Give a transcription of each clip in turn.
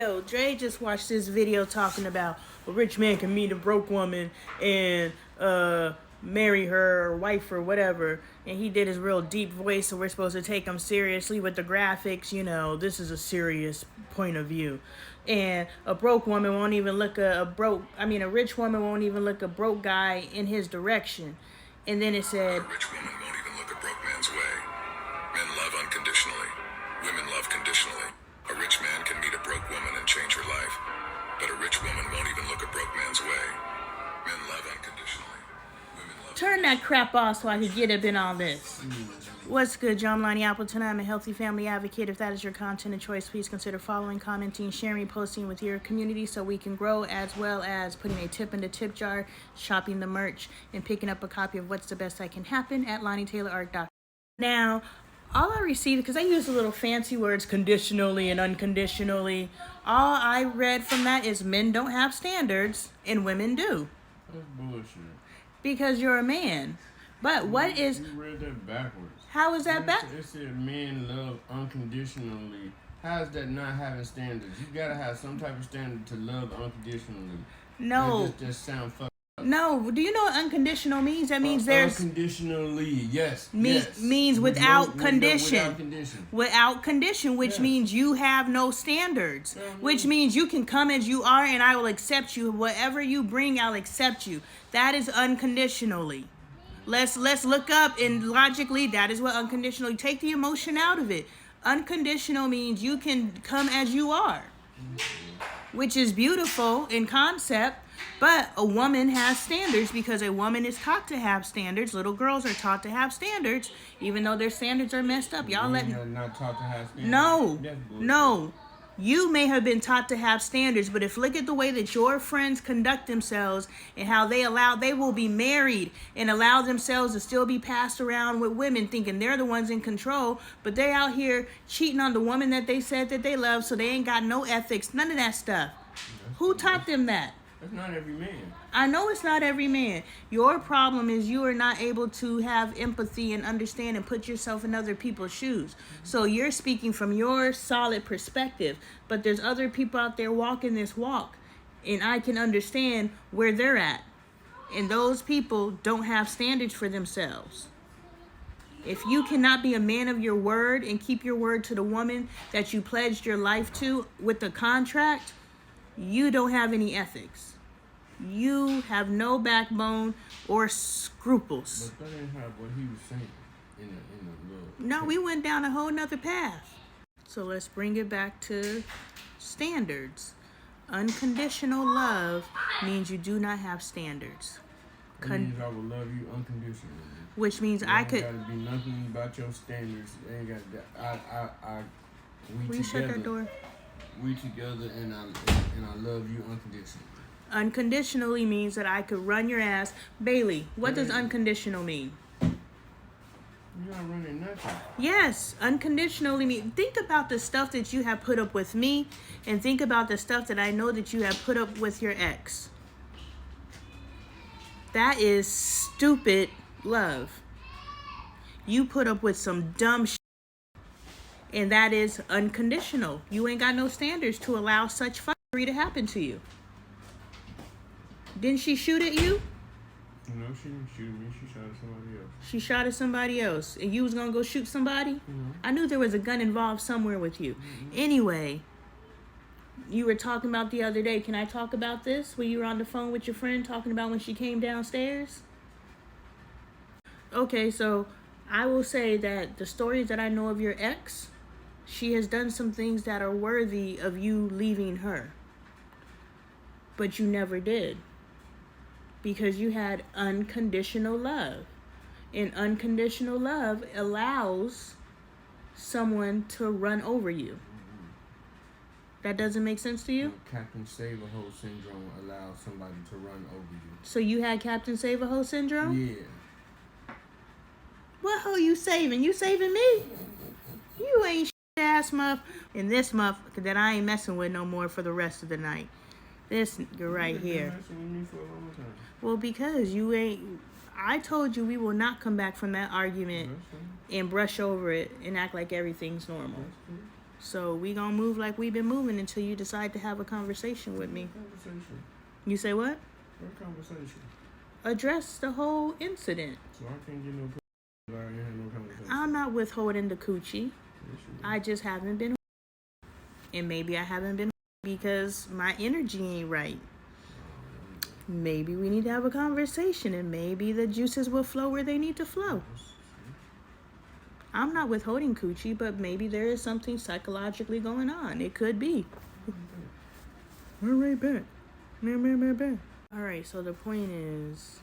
Yo, Dre just watched this video talking about a rich man can meet a broke woman and marry her or wife or whatever. And he did his real deep voice, so we're supposed to take him seriously with the graphics. You know, this is a serious point of view. And a broke woman won't even look a rich woman won't even look a broke guy in his direction. And then it said, a rich woman won't even look a broke man's way. Men love unconditionally. Women love conditionally. A rich man can meet a broke woman and change her life. But a rich woman won't even look a broke man's way. Men love unconditionally. Women love turn that crap off so I can get up in all this. What's good, John Lonnie Appleton? I'm a healthy family advocate. If that is your content of choice, please consider following, commenting, sharing, posting with your community so we can grow, as well as putting a tip in the tip jar, shopping the merch, and picking up a copy of What's the Best That Can Happen at LonnieTaylorArt.com. Now, all I received, because I use the little fancy words conditionally and unconditionally, all I read from that is men don't have standards and women do. That's bullshit. Because you're a man. But what is... You read that backwards. How is that It said men love unconditionally. How is that not having standards? You gotta have some type of standard to love unconditionally. No. That just sound fucked up. No. Do you know what unconditional means? That means there's... Unconditionally, yes. Means without condition. Without condition. Without condition, which means you have no standards. Which means you can come as you are and I will accept you. Whatever you bring, I'll accept you. That is unconditionally. Let's look up, and logically that is what unconditional. Take the emotion out of it. Unconditional means you can come as you are, which is beautiful in concept. But a woman has standards because a woman is taught to have standards. Little girls are taught to have standards, even though their standards are messed up. Y'all let me. Not taught to have standards. No. You may have been taught to have standards, but if look at the way that your friends conduct themselves and how they will be married and allow themselves to still be passed around with women thinking they're the ones in control, but they're out here cheating on the woman that they said that they love, so they ain't got no ethics, none of that stuff. Who taught them that? That's not every man. I know it's not every man. Your problem is you are not able to have empathy and understand and put yourself in other people's shoes. So you're speaking from your solid perspective, but there's other people out there walking this walk, and I can understand where they're at. And those people don't have standards for themselves. If you cannot be a man of your word and keep your word to the woman that you pledged your life to with the contract, you don't have any ethics. You have no backbone or scruples. But that ain't how what he was saying in the little... No, we went down a whole nother path. So let's bring it back to standards. Unconditional love means you do not have standards. That means I will love you unconditionally. Which means I could... Ain't gotta be nothing about your standards. Ain't got... Will you shut that door? We together and I love you unconditionally. Unconditionally means that I could run your ass. Bailey, what does unconditional mean? You're not running nothing. Yes, unconditionally mean. Think about the stuff that you have put up with me, and think about the stuff that I know that you have put up with your ex. That is stupid love. You put up with some dumb shit. And that is unconditional. You ain't got no standards to allow such fuckery to happen to you. Didn't she shoot at you? No, she didn't shoot me. She shot at somebody else. She shot at somebody else. And you was going to go shoot somebody? Mm-hmm. I knew there was a gun involved somewhere with you. Mm-hmm. Anyway, you were talking about the other day. Can I talk about this? When you were on the phone with your friend talking about when she came downstairs? Okay, so I will say that the stories that I know of your ex, she has done some things that are worthy of you leaving her. But you never did. Because you had unconditional love. And unconditional love allows someone to run over you. That doesn't make sense to you? Captain Save-A-Ho syndrome allows somebody to run over you. So you had Captain Save-A-Ho syndrome? Yeah. What hoe you saving? You saving me? You ain't ass muff in this muff that I ain't messing with no more for the rest of the night. This nigga right here. Well, because you ain't. I told you we will not come back from that argument and brush over it and act like everything's normal. So we gonna move like we've been moving until you decide to have a conversation with me. Conversation. You say what? What conversation? Address the whole incident. So I can't get no pussy if I ain't had no conversation. I'm not withholding the coochie. Yes, you I just haven't been, and maybe I haven't been because my energy ain't right. Maybe we need to have a conversation, and maybe the juices will flow where they need to flow. I'm not withholding coochie, but maybe there is something psychologically going on. It could be. We're right back. All right, so the point is,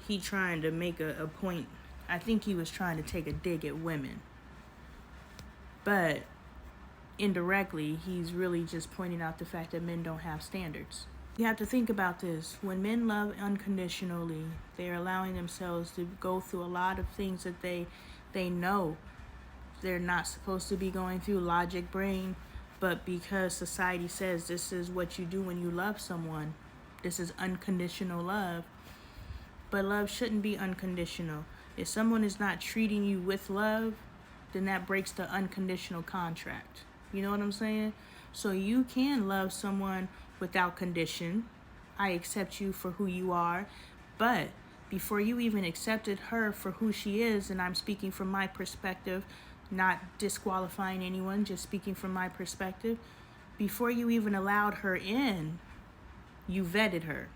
he trying to make a point. I think he was trying to take a dig at women. But indirectly, he's really just pointing out the fact that men don't have standards. You have to think about this. When men love unconditionally, they're allowing themselves to go through a lot of things that they know they're not supposed to be going through, logic brain, but because society says this is what you do when you love someone, this is unconditional love. But love shouldn't be unconditional. If someone is not treating you with love, then that breaks the unconditional contract. You know what I'm saying? So you can love someone without condition. I accept you for who you are, but before you even accepted her for who she is, and I'm speaking from my perspective, not disqualifying anyone, just speaking from my perspective, before you even allowed her in, you vetted her.